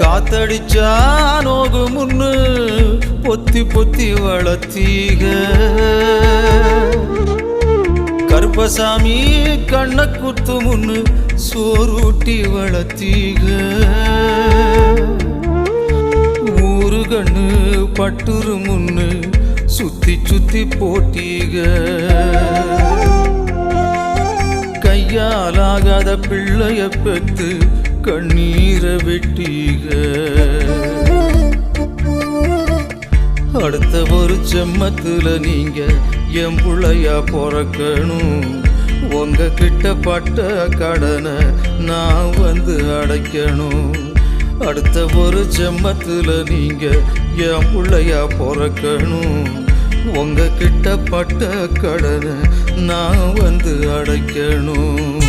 காத்தடிச்சா நோகு முன்னு பொத்தி பொத்தி வளர்த்தீக கருப்பசாமி கண்ண குத்து முன்னு சோறுட்டி வளர்த்தீக ஊரு கண்ணு பட்டுரு முன்னு சுத்தி சுத்தி போட்டீக கையாலாகாத பிள்ளைய பெத்து கண்ணீரை வெட்டீக அடுத்த ஒரு செம்மத்துல நீங்க என் புள்ளையா பிறக்கணும் உங்க கிட்ட பட்ட கடனை நான் வந்து அடைக்கணும் அடுத்த ஒரு செம்மத்துல நீங்க என் புள்ளையா பிறக்கணும் உங்க கிட்ட பட்ட கடனை நான் வந்து அடைக்கணும்